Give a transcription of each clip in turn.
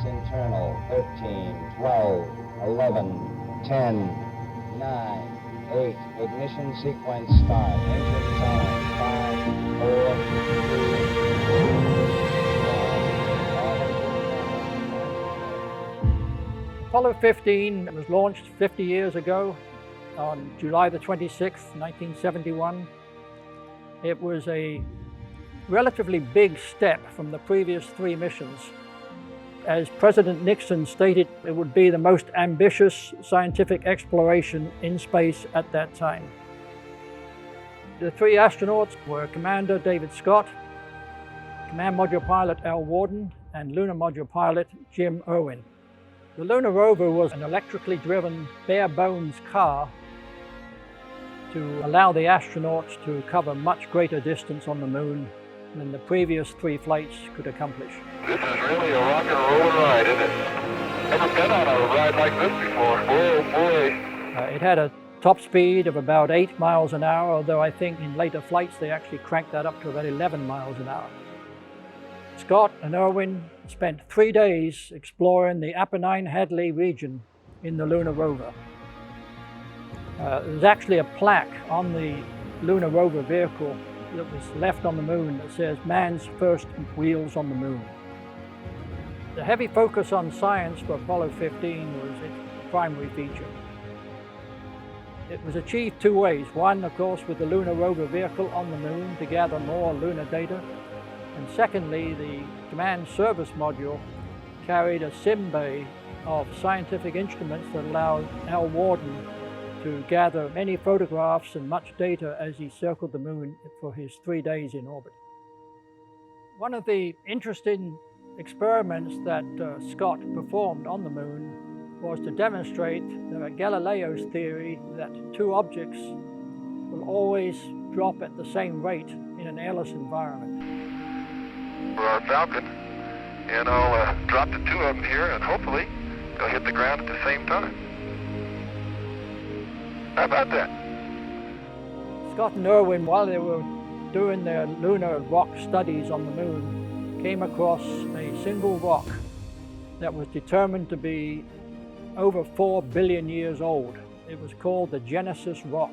internal. 13, 12, 11, 10, 9, 8. Ignition sequence start. Engines on. 5, 4, 3, 2, 1. Apollo 15 was launched 50 years ago on July the 26th, 1971. It was a relatively big step from the previous 3 missions. As President Nixon stated, it would be the most ambitious scientific exploration in space at that time. The 3 astronauts were Commander David Scott, Command Module Pilot Al Worden, and Lunar Module Pilot Jim Irwin. The Lunar rover was an electrically driven, bare-bones car to allow the astronauts to cover much greater distance on the moon than the previous 3 flights could accomplish. This is really a rock and roll ride, isn't it? Never been on a ride like this before. Oh boy. It had a top speed of about 8 miles an hour, although I think in later flights they actually cranked that up to about 11 miles an hour. Scott and Irwin spent 3 days exploring the Apennine-Hadley region in the Lunar rover. There's actually a plaque on the Lunar Rover Vehicle that was left on the moon that says, "Man's first wheels on the moon." The heavy focus on science for Apollo 15 was its primary feature. It was achieved 2 ways. One, of course, with the Lunar Rover Vehicle on the moon to gather more lunar data. And secondly, the Command Service Module carried a sim bay of scientific instruments that allowed Al Worden to gather many photographs and much data as he circled the moon for his 3 days in orbit. One of the interesting experiments that Scott performed on the moon was to demonstrate Galileo's theory that 2 objects will always drop at the same rate in an airless environment. For our Falcon, and I'll drop the 2 of them here, and hopefully they'll hit the ground at the same time. How about that? Scott and Irwin, while they were doing their lunar rock studies on the moon, came across a single rock that was determined to be over 4 billion years old. It was called the Genesis Rock.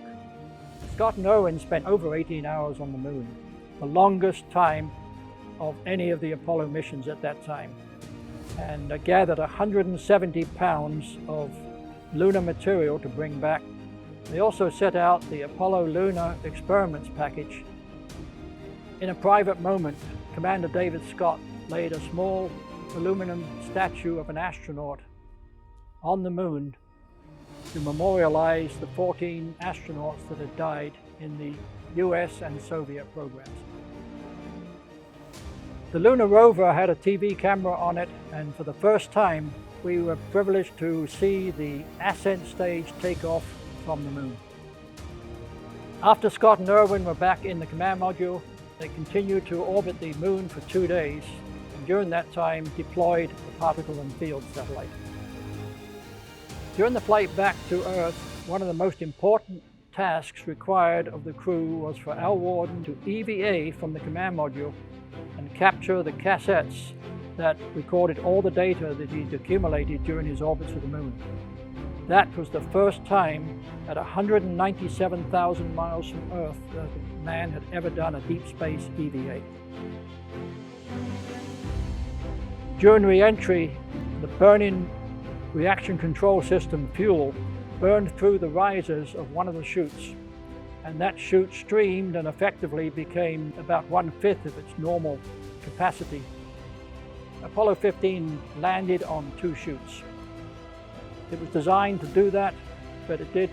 Scott and Irwin spent over 18 hours on the moon, the longest time of any of the Apollo missions at that time, and gathered 170 pounds of lunar material to bring back. They also set out the Apollo Lunar Experiments package. In a private moment, Commander David Scott laid a small aluminum statue of an astronaut on the moon to memorialize the 14 astronauts that had died in the US and Soviet programs. The Lunar rover had a TV camera on it, and for the first time we were privileged to see the ascent stage take off from the moon. After Scott and Irwin were back in the command module, they continued to orbit the moon for 2 days, and during that time deployed the particle and field satellite. During the flight back to Earth, one of the most important tasks required of the crew was for Al Worden to EVA from the command module and capture the cassettes that recorded all the data that he'd accumulated during his orbits of the moon. That was the first time at 197,000 miles from Earth that a man had ever done a deep space EVA. During re-entry, the burning reaction control system fuel burned through the risers of one of the chutes, and that chute streamed and effectively became about 1/5 of its normal capacity. Apollo 15 landed on 2 chutes. It was designed to do that, but it did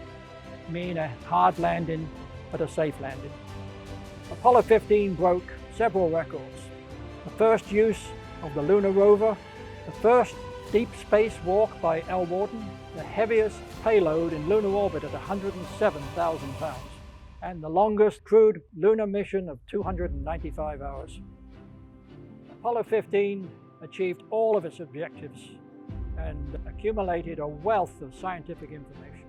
mean a hard landing, but a safe landing. Apollo 15 broke several records. The first use of the lunar rover, the first deep space walk by Al Worden, the heaviest payload in lunar orbit at 107,000 pounds, and the longest crewed lunar mission of 295 hours. Apollo 15 achieved all of its objectives and accumulated a wealth of scientific information.